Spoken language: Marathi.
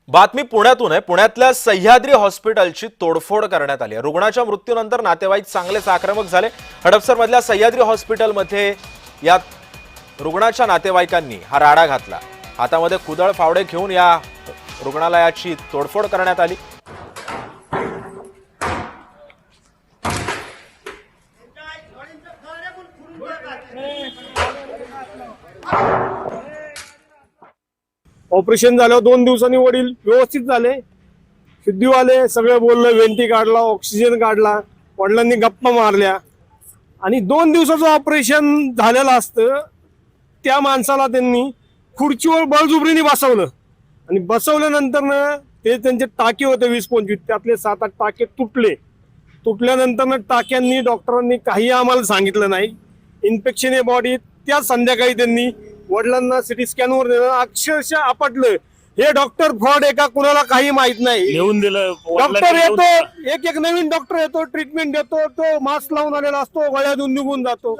बातमी पुण्यातून आहे। पुण्यातल्या सह्याद्री हॉस्पिटलची तोडफोड करण्यात आली आहे। रुग्णाच्या मृत्यूनंतर नातेवाईक चांगलेच आक्रमक झाले। हडपसरमधल्या सह्याद्री हॉस्पिटलमध्ये या रुग्णाच्या नातेवाईकांनी हा राडा घातला। हातामध्ये कुदळ फावडे घेऊन या रुग्णालयाची तोडफोड करण्यात आली। ऑपरेशन झाल्यावर 2 दिवसांनी वडील व्यवस्थित झाले, शुद्धी आले, सगळं बोललं, वेंटी काढला, ऑक्सिजन काढला, वडिलांनी गप्पा मारल्या आणि 2 दिवसाचं ऑपरेशन झालेलं असतं त्या माणसाला त्यांनी खुर्चीवर बळजुबरीने बसवलं आणि बसवल्यानंतर ते त्यांचे टाके होते 20-25, त्यातले 7-8 टाके तुटल्यानंतर टाक्यांनी डॉक्टरांनी काही आम्हाला सांगितलं नाही। इन्फेक्शन आहे बॉडी, त्या संध्याकाळी त्यांनी वडिलांना सिटी स्कॅनवर नेलं, अक्षरशः आपटलं। हे डॉक्टर फ्रॉड आहे का कुणाला काही माहित नाही। लिहून दिलं डॉक्टर येतो, एक नवीन डॉक्टर येतो, ट्रीटमेंट देतो, तो मास्क लावून आलेला असतो, गळ्यातून निघून जातो।